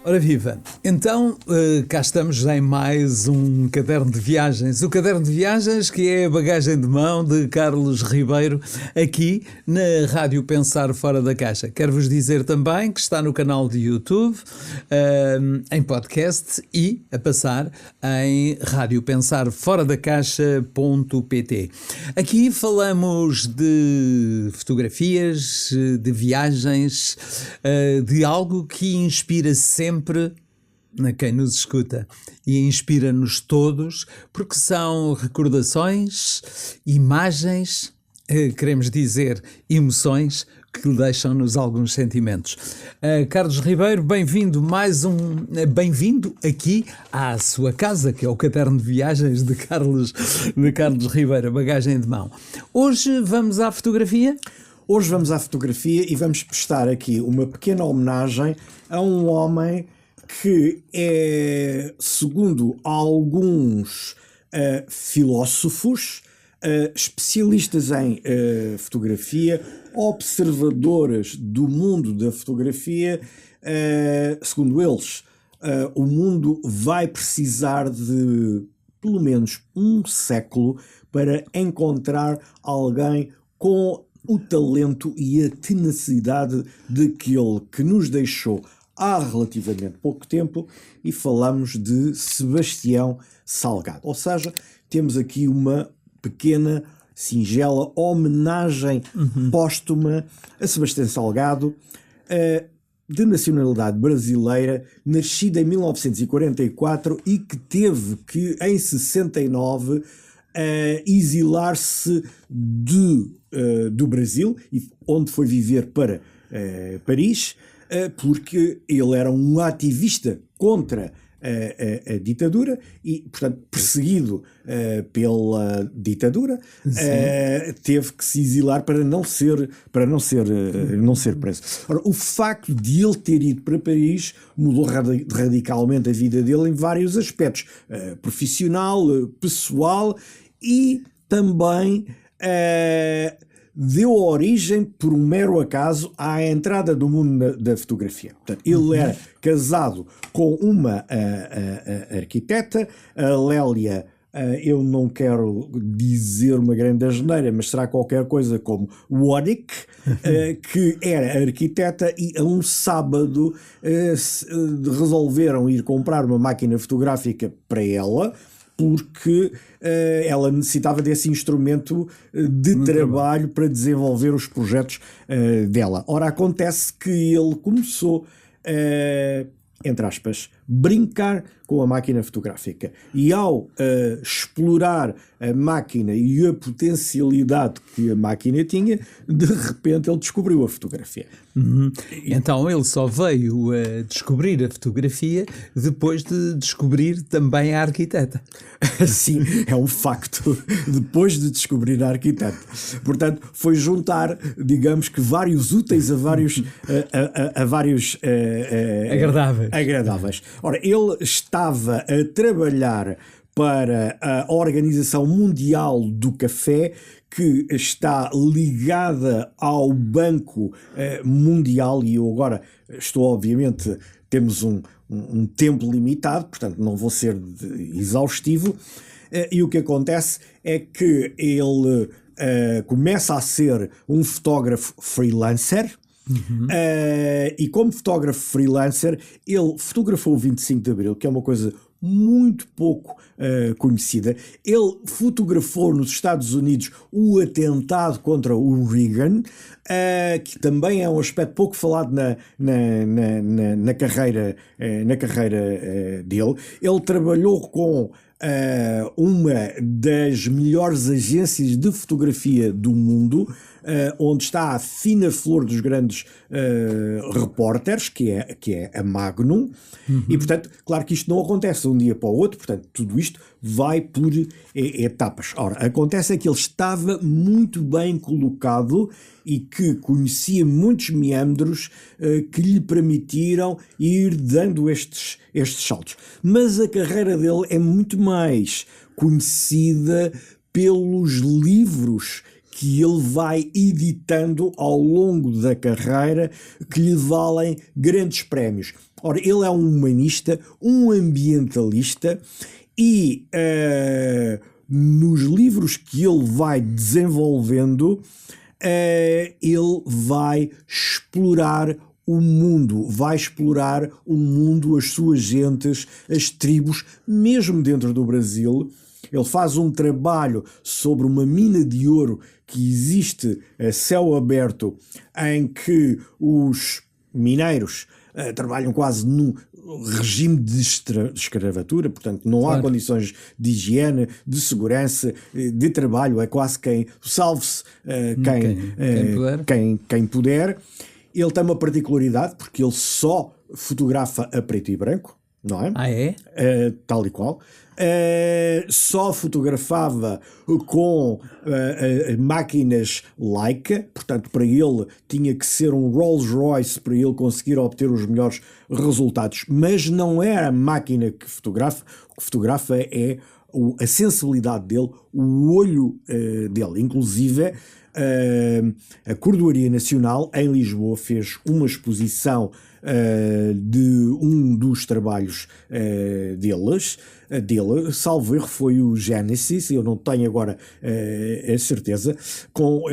Ora viva, então cá estamos em mais um caderno de viagens. O caderno de viagens que é a bagagem de mão de Carlos Ribeiro aqui na Rádio Pensar Fora da Caixa. Quero-vos dizer também que está no canal de YouTube, em podcast e a passar em radiopensarforadacaixa.pt. Aqui falamos de fotografias, de viagens, de algo que inspira sempre a quem nos escuta e inspira-nos todos, porque são recordações, imagens, queremos dizer emoções, que deixam-nos alguns sentimentos. Carlos Ribeiro, bem-vindo bem-vindo aqui à sua casa, que é o caderno de viagens de Carlos Ribeiro, a bagagem de mão. Hoje vamos à fotografia? Hoje vamos à fotografia e vamos prestar aqui uma pequena homenagem a um homem que é, segundo alguns filósofos, especialistas em fotografia, observadores do mundo da fotografia, segundo eles, o mundo vai precisar de pelo menos um século para encontrar alguém com o talento e a tenacidade daquele que nos deixou há relativamente pouco tempo, e falamos de Sebastião Salgado. Ou seja, temos aqui uma pequena, singela homenagem póstuma a Sebastião Salgado, de nacionalidade brasileira, nascido em 1944 e que teve que, em 69, exilar-se do Brasil, onde foi viver para Paris, porque ele era um ativista contra a ditadura e, portanto, perseguido pela ditadura, teve que se exilar para não ser preso. Ora, o facto de ele ter ido para Paris mudou radicalmente a vida dele em vários aspectos, profissional, pessoal, e também deu origem, por um mero acaso, à entrada do mundo da fotografia. Portanto, ele era casado com uma arquiteta, a Lélia, eu não quero dizer uma grande asneira, mas será qualquer coisa como Warwick, que era arquiteta, e a um sábado resolveram ir comprar uma máquina fotográfica para ela, porque ela necessitava desse instrumento de trabalho para desenvolver os projetos dela. Ora, acontece que ele começou, entre aspas, brincar com a máquina fotográfica, e ao explorar a máquina e a potencialidade que a máquina tinha, de repente ele descobriu a fotografia. Então ele só veio a descobrir a fotografia depois de descobrir também a arquiteta. Sim, é um facto. Depois de descobrir a arquiteta. Portanto, foi juntar, digamos que, vários úteis a vários agradáveis. Ora, ele estava a trabalhar para a Organização Mundial do Café, que está ligada ao Banco Mundial, e eu agora estou, obviamente, temos um tempo limitado, portanto não vou ser exaustivo, e o que acontece é que ele começa a ser um fotógrafo freelancer. E como fotógrafo freelancer, ele fotografou o 25 de Abril, que é uma coisa muito pouco conhecida. Ele fotografou nos Estados Unidos o atentado contra o Reagan, que também é um aspecto pouco falado na carreira dele. Ele trabalhou com uma das melhores agências de fotografia do mundo, onde está a fina flor dos grandes repórteres, que é a Magnum. E, portanto, claro que isto não acontece de um dia para o outro, portanto, tudo isto vai por etapas. Ora, acontece é que ele estava muito bem colocado e que conhecia muitos meandros que lhe permitiram ir dando estes saltos. Mas a carreira dele é muito mais conhecida pelos livros que ele vai editando ao longo da carreira, que lhe valem grandes prémios. Ora, ele é um humanista, um ambientalista e nos livros que ele vai desenvolvendo, ele vai explorar o mundo, as suas gentes, as tribos, mesmo dentro do Brasil. Ele faz um trabalho sobre uma mina de ouro que existe a céu aberto, em que os mineiros trabalham quase num regime de escravatura, portanto não há condições de higiene, de segurança, de trabalho, é quase quem salve-se quem puder. Ele tem uma particularidade, porque ele só fotografa a preto e branco, não é? Ah, é? Tal e qual. Só fotografava com máquinas Leica, portanto para ele tinha que ser um Rolls Royce para ele conseguir obter os melhores resultados, mas não é a máquina que fotografa, o que fotografa é a sensibilidade dele, o olho dele. Inclusive a Cordoaria Nacional em Lisboa fez uma exposição de um dos trabalhos dele, salvo erro foi o Genesis, eu não tenho agora a certeza, com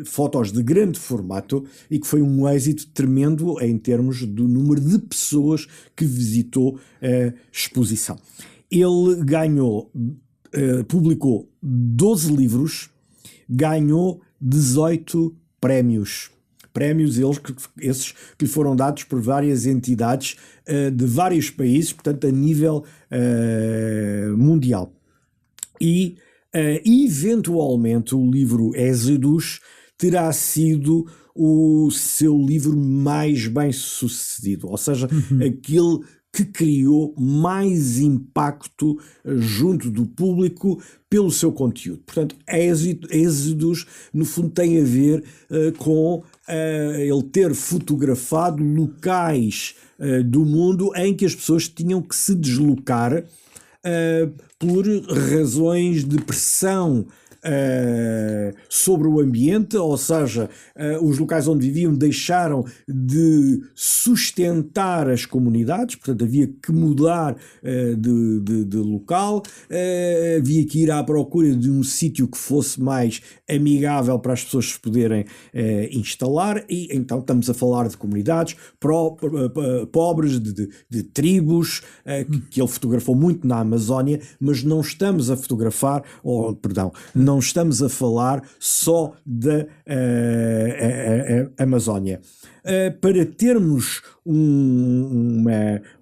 fotos de grande formato, e que foi um êxito tremendo em termos do número de pessoas que visitou a exposição. Ele publicou 12 livros, ganhou 18 prémios. Prémios esses que lhe foram dados por várias entidades de vários países, portanto a nível mundial. E eventualmente o livro Êxodos terá sido o seu livro mais bem sucedido, ou seja, aquele que criou mais impacto junto do público pelo seu conteúdo. Portanto, Êxodos, no fundo, tem a ver com ele ter fotografado locais do mundo em que as pessoas tinham que se deslocar por razões de pressão sobre o ambiente, ou seja, os locais onde viviam deixaram de sustentar as comunidades, portanto havia que mudar de local, havia que ir à procura de um sítio que fosse mais amigável para as pessoas se poderem instalar, e então estamos a falar de comunidades pobres, de tribos, que ele fotografou muito na Amazónia, mas não estamos a fotografar, não estamos a falar só da Amazónia. Para termos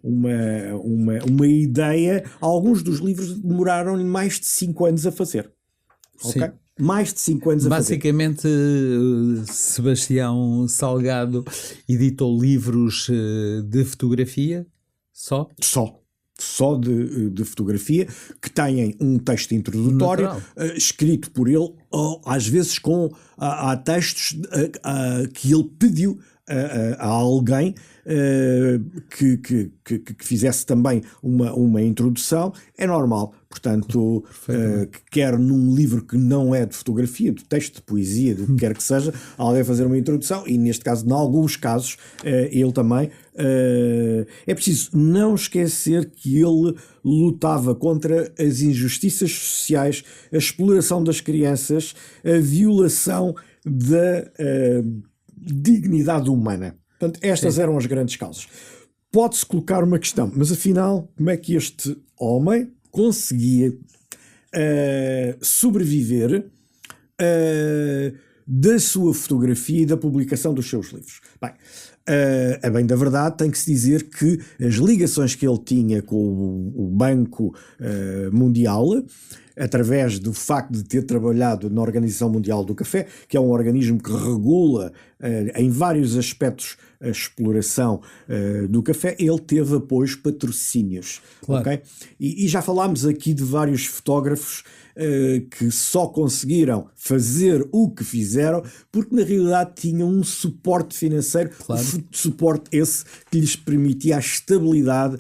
uma ideia, alguns dos livros demoraram mais de 5 anos a fazer. Okay? Mais de 5 anos a fazer. Basicamente, Sebastião Salgado editou livros de fotografia só de fotografia, que têm um texto introdutório escrito por ele, ou às vezes há textos que ele pediu a alguém que fizesse também uma introdução. É normal, portanto, quer num livro que não é de fotografia, de texto, de poesia, do que quer que seja, alguém fazer uma introdução, e neste caso, em alguns casos, ele também. É preciso não esquecer que ele lutava contra as injustiças sociais, a exploração das crianças, a violação da dignidade humana. Portanto, estas eram as grandes causas. Pode-se colocar uma questão, mas afinal, como é que este homem conseguia sobreviver da sua fotografia e da publicação dos seus livros? Bem, a bem da verdade, tem que se dizer que as ligações que ele tinha com o Banco Mundial, através do facto de ter trabalhado na Organização Mundial do Café, que é um organismo que regula em vários aspectos a exploração do café, ele teve apoios, patrocínios. Claro. Okay? E já falámos aqui de vários fotógrafos que só conseguiram fazer o que fizeram porque na realidade tinham um suporte financeiro, claro. Suporte esse que lhes permitia a estabilidade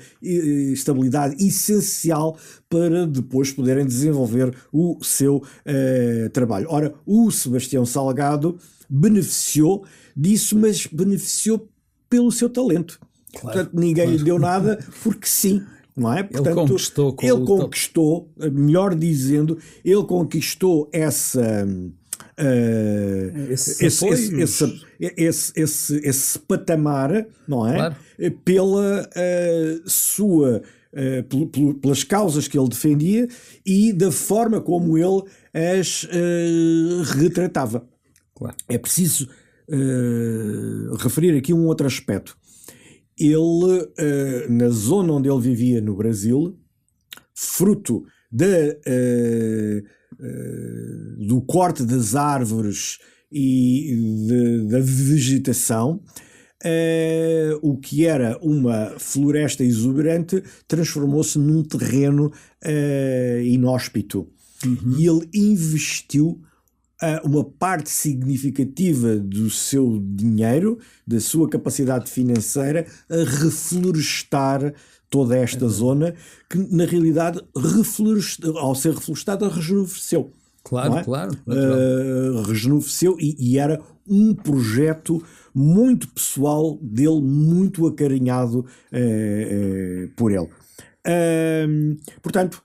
essencial para depois poderem desenvolver o seu trabalho. Ora, o Sebastião Salgado beneficiou disso, mas beneficiou pelo seu talento. Portanto, ninguém lhe deu nada porque sim. Não é? Portanto, ele conquistou, melhor dizendo, ele conquistou esse patamar, não é? Claro. Pela pelas causas que ele defendia e da forma como ele as retratava. Claro. É preciso referir aqui um outro aspecto. Ele, na zona onde ele vivia no Brasil, fruto do corte das árvores e da vegetação, o que era uma floresta exuberante transformou-se num terreno inóspito. E ele investiu uma parte significativa do seu dinheiro, da sua capacidade financeira, a reflorestar toda esta zona, que na realidade ao ser reflorestada rejuvenesceu. Claro, claro. Rejuvenesceu e era um projeto muito pessoal dele, muito acarinhado por ele. Portanto,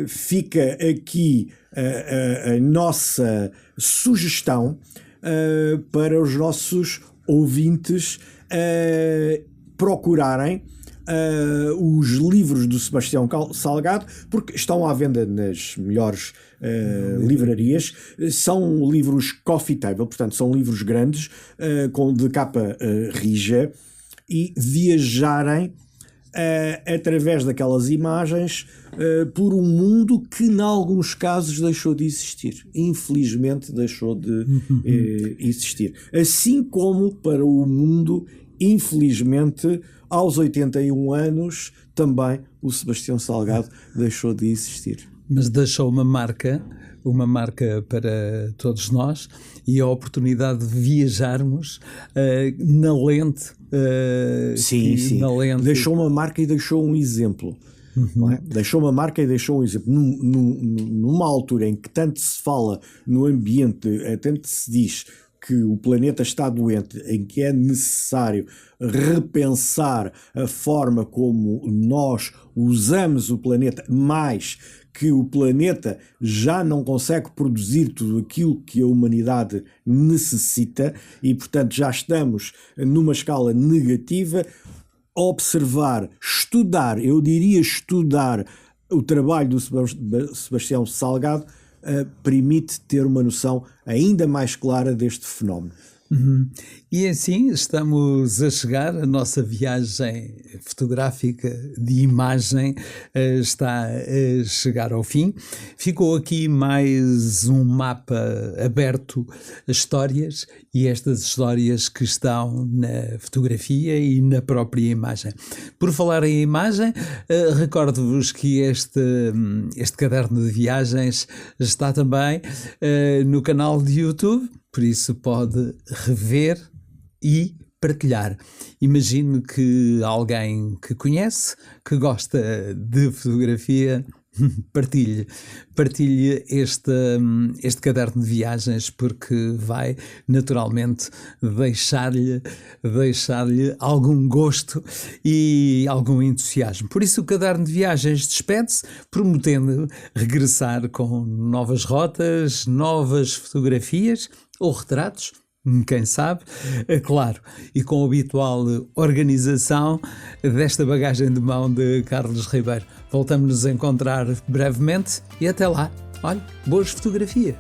fica aqui a nossa sugestão para os nossos ouvintes procurarem os livros do Sebastião Salgado, porque estão à venda nas melhores livrarias. São livros coffee table, portanto são livros grandes, de capa rija, e viajarem através daquelas imagens por um mundo que em alguns casos deixou de existir, infelizmente deixou de existir, assim como para o mundo, infelizmente, aos 81 anos também o Sebastião Salgado deixou de existir. Mas deixou uma marca para todos nós, e a oportunidade de viajarmos na lente. Sim. Na lente. Deixou uma marca e deixou um exemplo. Não é? Deixou uma marca e deixou um exemplo. Numa altura em que tanto se fala no ambiente, tanto se diz que o planeta está doente, em que é necessário repensar a forma como nós usamos o planeta, mais que o planeta já não consegue produzir tudo aquilo que a humanidade necessita e, portanto, já estamos numa escala negativa. Observar, estudar, eu diria estudar o trabalho do Sebastião Salgado permite ter uma noção ainda mais clara deste fenómeno. E assim estamos a chegar, a nossa viagem fotográfica de imagem está a chegar ao fim. Ficou aqui mais um mapa aberto a histórias, e estas histórias que estão na fotografia e na própria imagem. Por falar em imagem, recordo-vos que este caderno de viagens está também no canal de YouTube, por isso pode rever e partilhar. Imagino que alguém que conhece, que gosta de fotografia, partilhe este caderno de viagens, porque vai naturalmente deixar-lhe algum gosto e algum entusiasmo. Por isso o caderno de viagens despede-se, prometendo regressar com novas rotas, novas fotografias ou retratos, quem sabe, é claro, e com a habitual organização desta bagagem de mão de Carlos Ribeiro. Voltamos-nos a encontrar brevemente e até lá. Olha, boas fotografias!